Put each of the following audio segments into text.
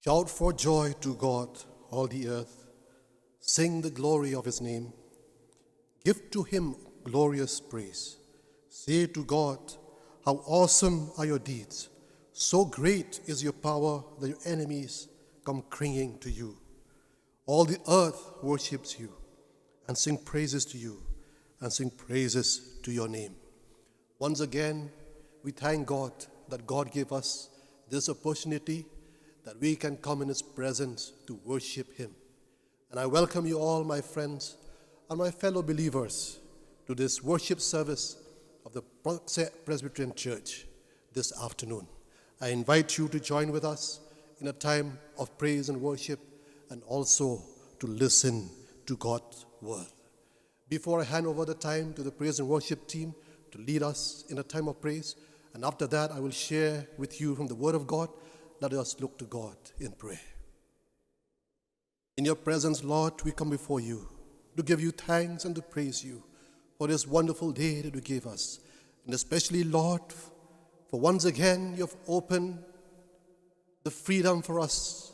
Shout for joy to God, all the earth. Sing the glory of his name. Give to him glorious praise. Say to God, how awesome are your deeds. So great is your power that your enemies come clinging to you. All the earth worships you and sing praises to you and sing praises to your name. Once again, we thank God that God gave us this opportunity that we can come in his presence to worship him. And I welcome you all, my friends and my fellow believers, to this worship service of the Pohkseh Presbyterian Church this afternoon. I invite you to join with us in a time of praise and worship, and also to listen to God's word. Before I hand over the time to the praise and worship team to lead us in a time of praise, and after that I will share with you from the word of God. Let us look to God in prayer. In your presence, Lord, we come before you to give you thanks and to praise you for this wonderful day that you gave us. And especially, Lord, for once again you have opened the freedom for us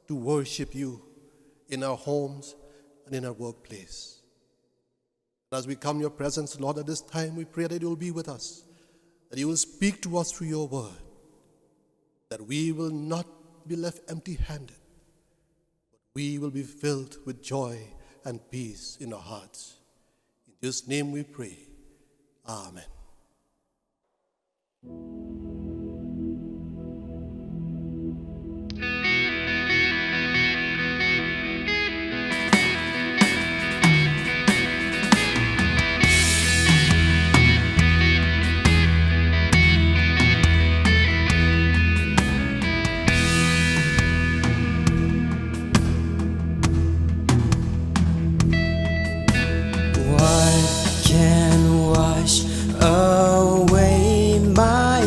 to worship you in our homes and in our workplace. And as we come in your presence, Lord, at this time we pray that you will be with us, that you will speak to us through your word, that we will not be left empty-handed, but we will be filled with joy and peace in our hearts. In Jesus' name we pray. Amen.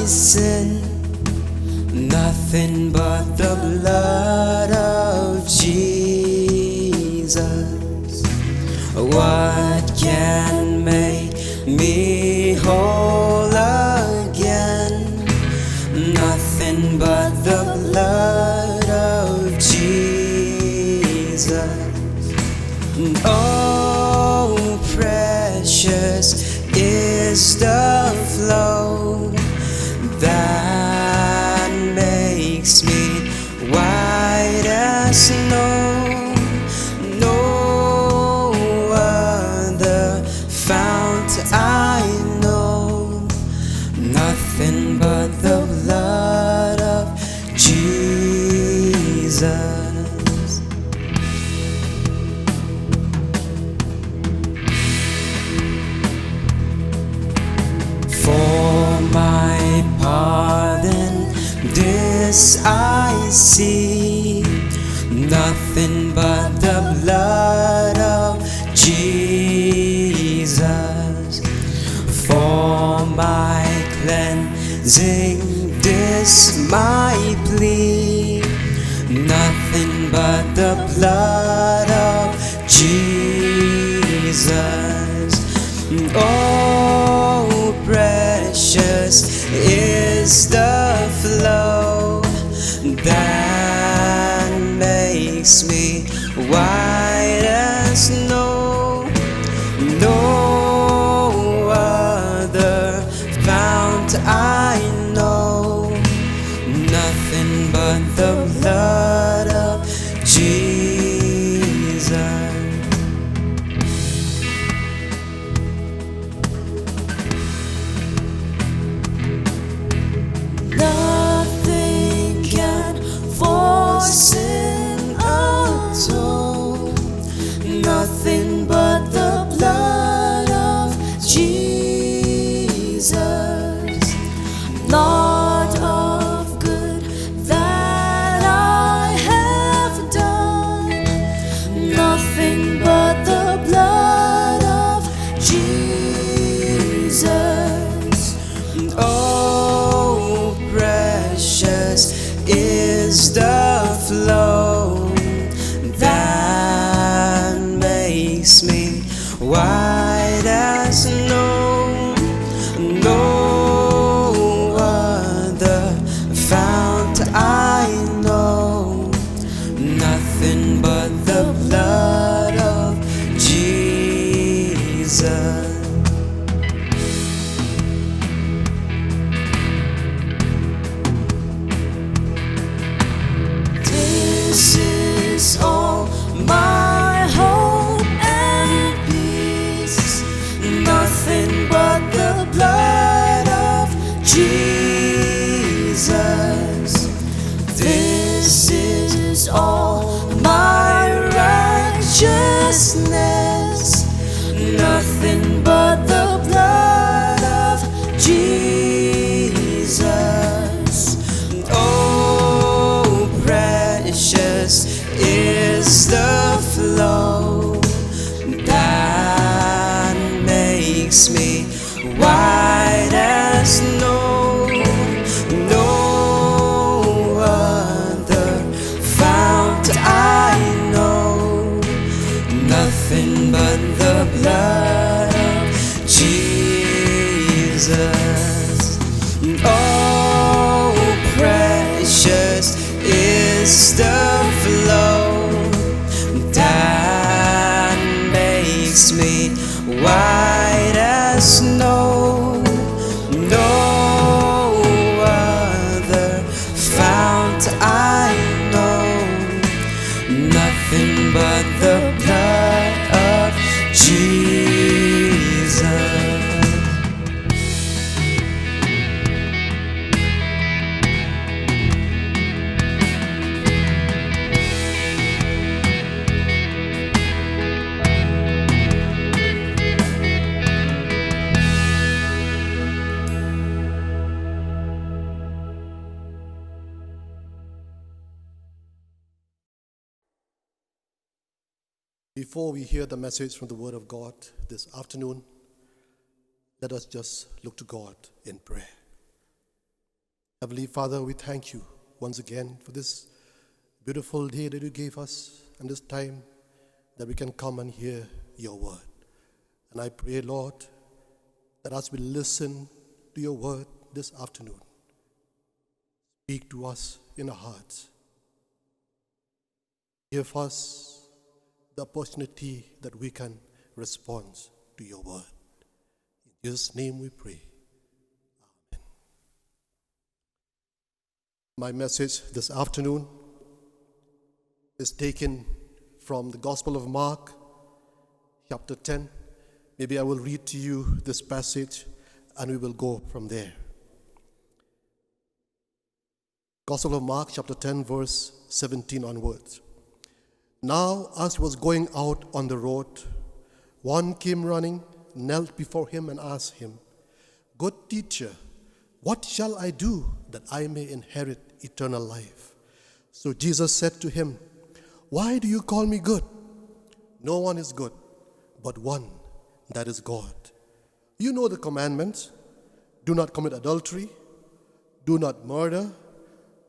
Sin, nothing but the blood of Jesus. What can make me whole again? Nothing but the blood of Jesus. Oh, precious is the flow that makes me white as snow. No other fount I know, nothing but the blood of Jesus. For my pardon, this I see, nothing but the blood of Jesus. For my cleansing, this my plea, nothing but the blood of Jesus. Oh, precious is the flow that makes me white as snow. No other fount I know, nothing but the blood of Jesus. Nothing can for sin atone, nothing but the blood of Jesus. Not of good that I have done, nothing but the blood of Jesus. Oh, precious is the flow that makes me white as snow. No other fount I know, makes me white as snow. No other fount I know, nothing but the blood of Jesus. Oh, precious is the flow that makes me white as snow. No other fount I know, nothing but the blood of Jesus. Before we hear the message from the Word of God this afternoon, let us just look to God in prayer. Heavenly Father, we thank you once again for this beautiful day that you gave us and this time that we can come and hear your Word. And I pray, Lord, that as we listen to your Word this afternoon, speak to us in our hearts. Give us the opportunity that we can respond to your word. In Jesus' name we pray. Amen. My message this afternoon is taken from the Gospel of Mark, chapter 10. Maybe I will read to you this passage and we will go from there. Gospel of Mark, chapter 10, verse 17 onwards. Now, as he was going out on the road, one came running, knelt before him and asked him, "Good teacher, what shall I do that I may inherit eternal life?" So Jesus said to him, "Why do you call me good? No one is good, but one, that is God. You know the commandments: do not commit adultery, do not murder,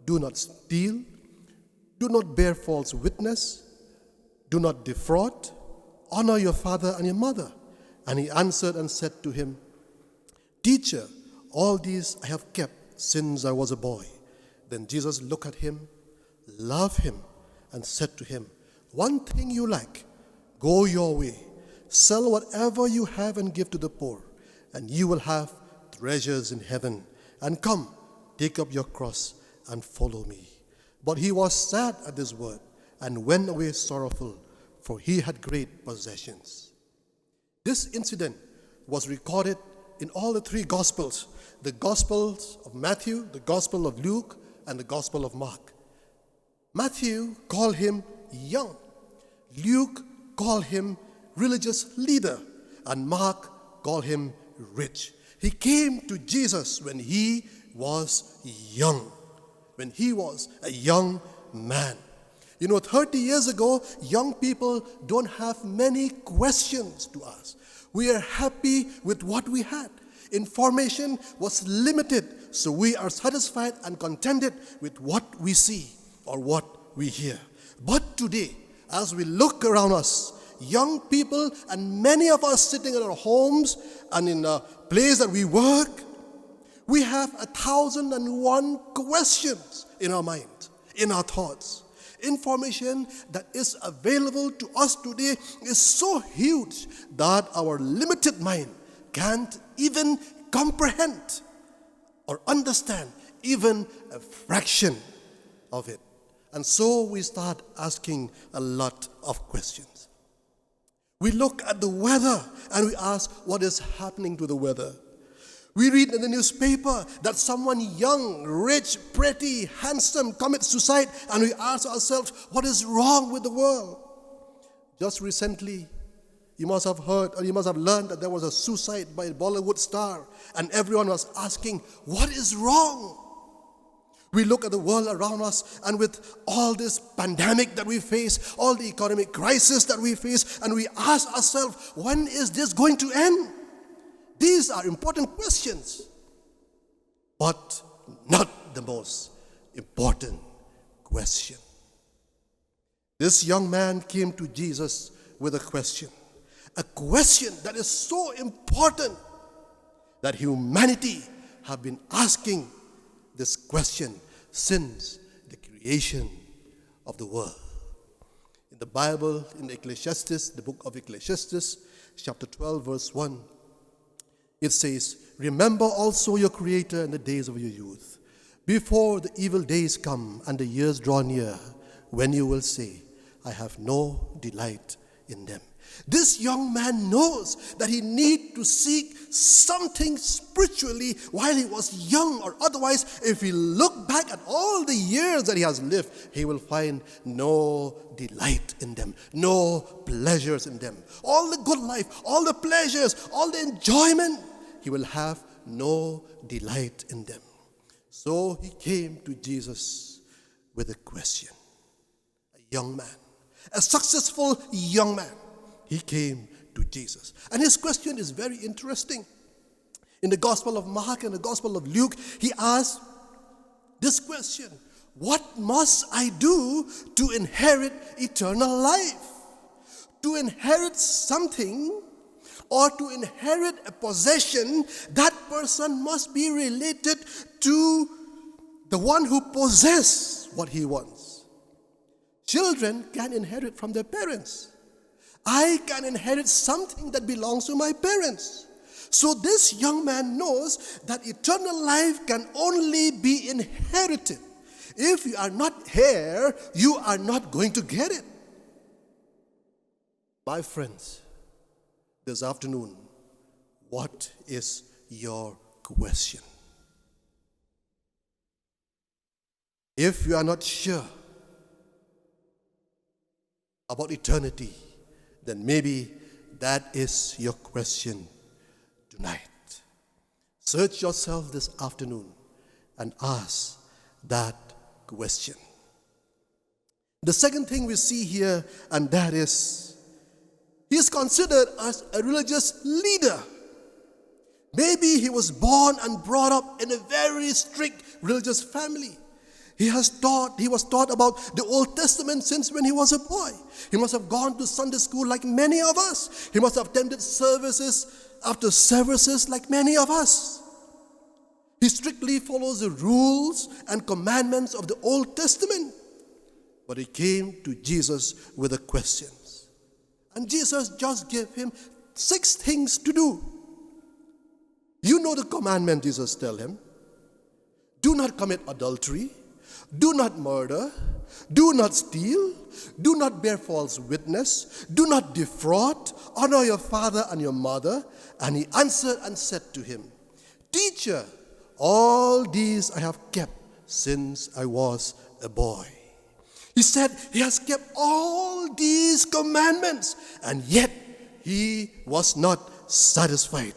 do not steal, do not bear false witness, do not defraud, honor your father and your mother." And he answered and said to him, "Teacher, all these I have kept since I was a boy." Then Jesus looked at him, loved him, and said to him, "One thing you lack. Go your way, sell whatever you have and give to the poor, and you will have treasures in heaven. And come, take up your cross and follow me." But he was sad at this word and went away sorrowful, for he had great possessions. This incident was recorded in all the three Gospels: the Gospels of Matthew, the Gospel of Luke, and the Gospel of Mark. Matthew called him young, Luke called him religious leader, and Mark called him rich. He came to Jesus when he was young, when he was a young man. 30 years ago, young people don't have many questions to ask. We are happy with what we had. Information was limited, so we are satisfied and contented with what we see or what we hear. But today, as we look around us, young people and many of us sitting in our homes and in a place that we work, we have 1,001 questions in our mind, in our thoughts. Information that is available to us today is so huge that our limited mind can't even comprehend or understand even a fraction of it. And so we start asking a lot of questions. We look at the weather and we ask, what is happening to the weather? We read in the newspaper that someone young, rich, pretty, handsome commits suicide, and we ask ourselves, what is wrong with the world? Just recently, you must have heard or you must have learned that there was a suicide by a Bollywood star, and everyone was asking, what is wrong? We look at the world around us, and with all this pandemic that we face, all the economic crisis that we face, and we ask ourselves, when is this going to end? These are important questions, but not the most important question. This young man came to Jesus with a question that is so important that humanity have been asking this question since the creation of the world. In the Bible, in Ecclesiastes, the book of Ecclesiastes, chapter 12, verse 1, it says, "Remember also your Creator in the days of your youth, before the evil days come and the years draw near, when you will say, I have no delight in them." This young man knows that he needs to seek something spiritually while he was young, or otherwise, if he look back at all the years that he has lived, he will find no delight in them, no pleasures in them. All the good life, all the pleasures, all the enjoyment, he will have no delight in them. So he came to Jesus with a question. A young man, a successful young man. He came to Jesus. And his question is very interesting. In the Gospel of Mark and the Gospel of Luke, he asked this question: what must I do to inherit eternal life? To inherit something or to inherit a possession, that person must be related to the one who possesses what he wants. Children can inherit from their parents. I can inherit something that belongs to my parents. So this young man knows that eternal life can only be inherited. If you are not here, you are not going to get it. My friends, this afternoon, what is your question? If you are not sure about eternity, then maybe that is your question tonight. Search yourself this afternoon and ask that question. The second thing we see here, and that is, he is considered as a religious leader. Maybe he was born and brought up in a very strict religious family. He was taught about the Old Testament since when he was a boy. He must have gone to Sunday school like many of us. He must have attended services after services like many of us. He strictly follows the rules and commandments of the Old Testament. But he came to Jesus with the questions. And Jesus just gave him 6 things to do. You know the commandment Jesus tell him. Do not commit adultery. Do not murder. Do not steal. Do not bear false witness. Do not defraud. Honor your father and your mother. And he answered and said to him, Teacher, all these I have kept since I was a boy. He said he has kept all these commandments, and yet he was not satisfied.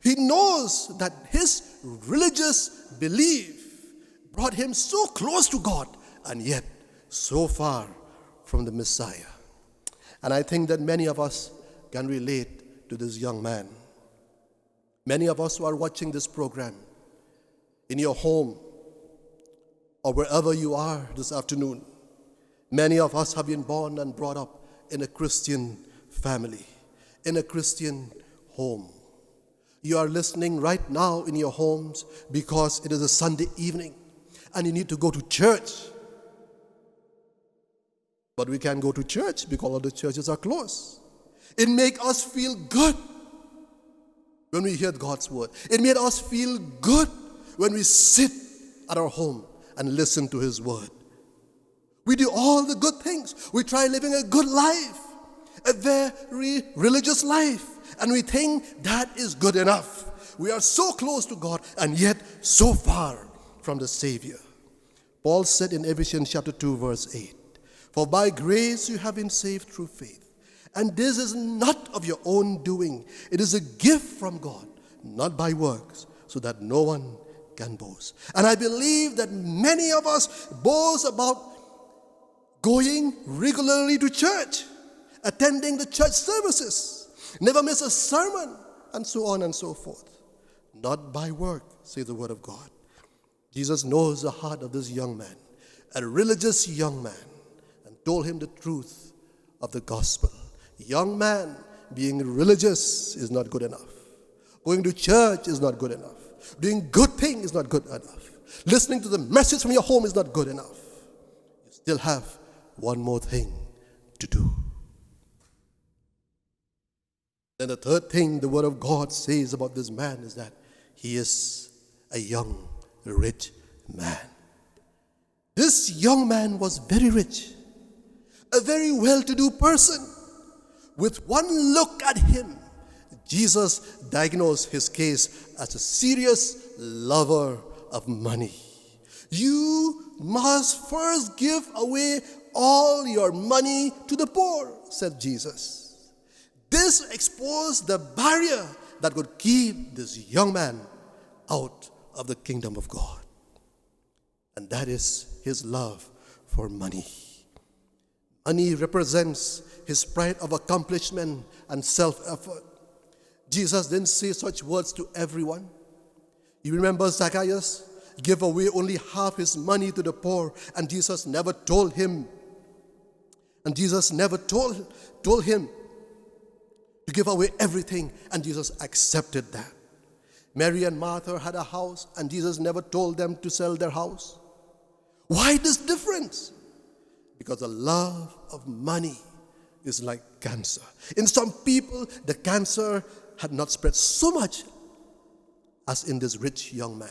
He knows that his religious belief brought him so close to God, and yet so far from the Messiah. And I think that many of us can relate to this young man. Many of us who are watching this program, in your home or wherever you are this afternoon, many of us have been born and brought up in a Christian family, in a Christian home. You are listening right now in your homes because it is a Sunday evening and you need to go to church. But we can't go to church because all the churches are closed. It makes us feel good when we hear God's word. It made us feel good when we sit at our home and listen to His word. We do all the good things. We try living a good life, a very religious life, and we think that is good enough. We are so close to God and yet so far from the Savior. Paul said in Ephesians chapter 2 verse 8, For by grace you have been saved through faith, and this is not of your own doing. It is a gift from God, not by works, so that no one can boast. And I believe that many of us boast about going regularly to church, attending the church services, never miss a sermon, and so on and so forth. Not by work, says the word of God. Jesus knows the heart of this young man, a religious young man, and told him the truth of the gospel. Young man, being religious is not good enough. Going to church is not good enough. Doing good things is not good enough. Listening to the message from your home is not good enough. You still have one more thing to do. Then the third thing the word of God says about this man is that he is a young, rich man. This young man was very rich, a very well-to-do person. With one look at him, Jesus diagnosed his case as a serious lover of money. You must first give away all your money to the poor, said Jesus. This exposed the barrier that would keep this young man out of the kingdom of God. And that is his love for money. Money represents his pride of accomplishment and self-effort. Jesus didn't say such words to everyone. You remember Zacchaeus gave away only half his money to the poor, and Jesus never told him. And Jesus never told him to give away everything, and Jesus accepted that. Mary and Martha had a house, and Jesus never told them to sell their house. Why this difference? Because the love of money is like cancer. In some people, the cancer had not spread so much as in this rich young man.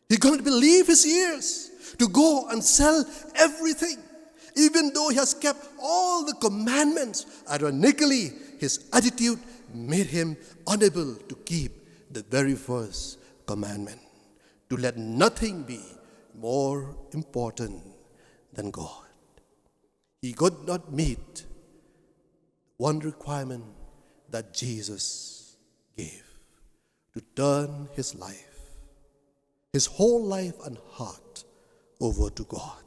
He couldn't believe his ears to go and sell everything. Even though he has kept all the commandments, ironically, his attitude made him unable to keep the very first commandment, to let nothing be more important than God. He could not meet one requirement that Jesus gave, to turn his life, his whole life and heart over to God.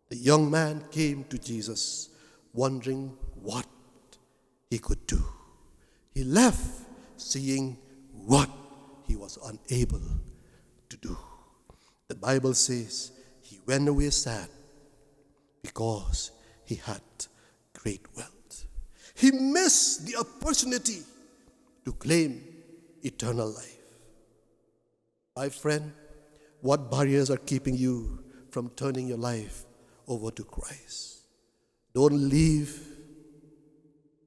The young man came to Jesus wondering what he could do. He left seeing what he was unable to do. The Bible says he went away sad because he had great wealth. He missed the opportunity to claim eternal life. My friend, what barriers are keeping you from turning your life over to Christ? Don't leave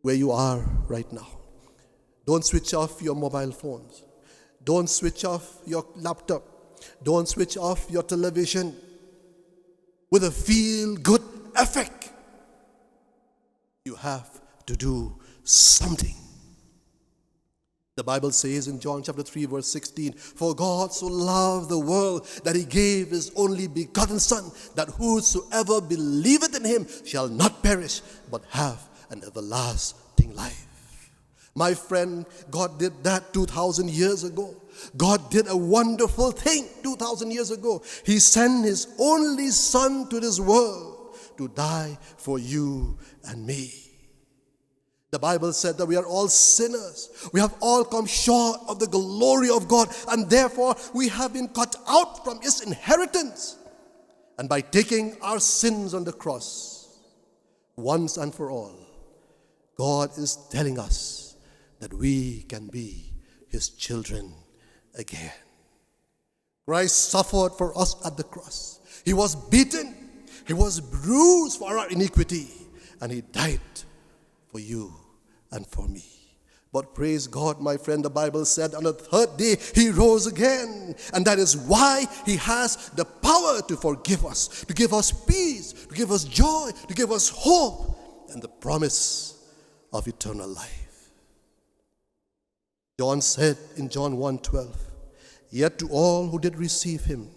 where you are right now. Don't switch off your mobile phones. Don't switch off your laptop. Don't switch off your television with a feel-good effect. You have to do something. The Bible says in John chapter 3 verse 16, "For God so loved the world that he gave his only begotten Son, that whosoever believeth in him shall not perish, but have an everlasting life." My friend, God did that 2,000 years ago. God did a wonderful thing 2,000 years ago. He sent his only Son to this world to die for you and me. The Bible said that we are all sinners. We have all come short of the glory of God, and therefore we have been cut out from his inheritance. And by taking our sins on the cross, once and for all, God is telling us that we can be his children again. Christ suffered for us at the cross. He was beaten. He was bruised for our iniquity. And he died for you and for me. But praise God, my friend, the Bible said on the third day he rose again. And that is why he has the power to forgive us, to give us peace, to give us joy, to give us hope, and the promise of eternal life. John said in John 1:12, "Yet to all who did receive him,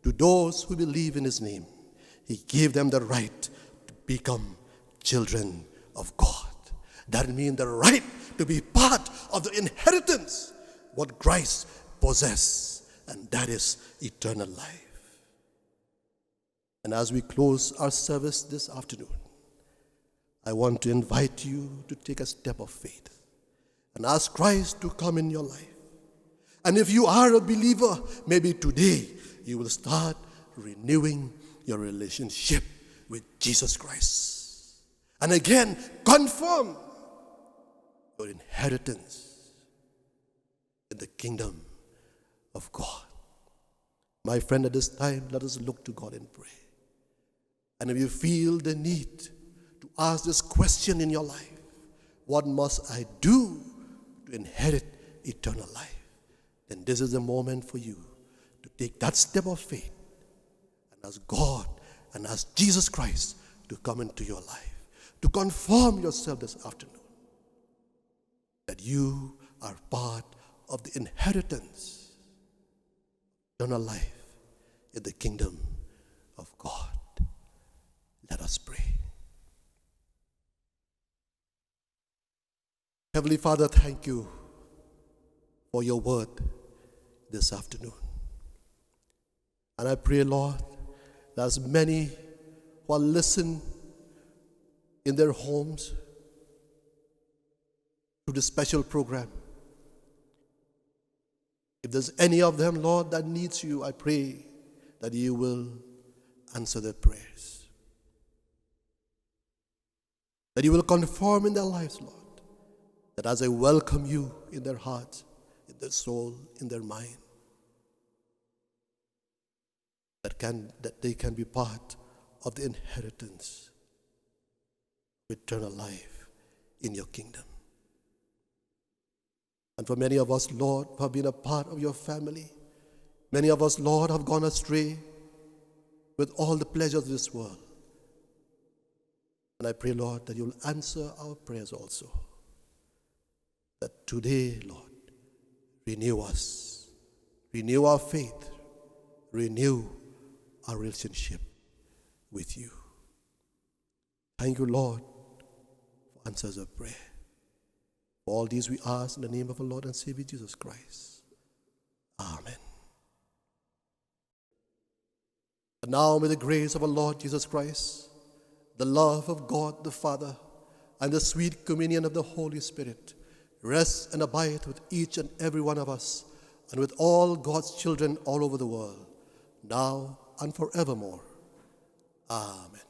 to those who believe in his name, he gave them the right to become children of God." That means the right to be part of the inheritance, what Christ possessed, and that is eternal life. And as we close our service this afternoon, I want to invite you to take a step of faith and ask Christ to come in your life. And if you are a believer, maybe today you will start renewing your relationship with Jesus Christ. And again, confirm your inheritance in the kingdom of God. My friend, at this time, let us look to God and pray. And if you feel the need to ask this question in your life, what must I do to inherit eternal life? Then this is the moment for you to take that step of faith and ask God and ask Jesus Christ to come into your life, to confirm yourself this afternoon that you are part of the inheritance, eternal life in the kingdom of God. Let us pray. Heavenly Father, thank you for your word this afternoon. And I pray, Lord, that as many who are listening in their homes to this special program, if there's any of them, Lord, that needs you, I pray that you will answer their prayers. That you will confirm in their lives, Lord, that as I welcome you in their heart, in their soul, in their mind, that they can be part of the inheritance of eternal life in your kingdom. And for many of us, Lord, who have been a part of your family, many of us, Lord, have gone astray with all the pleasures of this world. And I pray, Lord, that you'll answer our prayers also. That today, Lord, renew us, renew our faith, renew our relationship with you. Thank you, Lord, for answers of prayer. For all these we ask in the name of our Lord and Savior Jesus Christ. Amen. And now may the grace of our Lord Jesus Christ, the love of God the Father, and the sweet communion of the Holy Spirit rest and abide with each and every one of us and with all God's children all over the world, now and forevermore. Amen.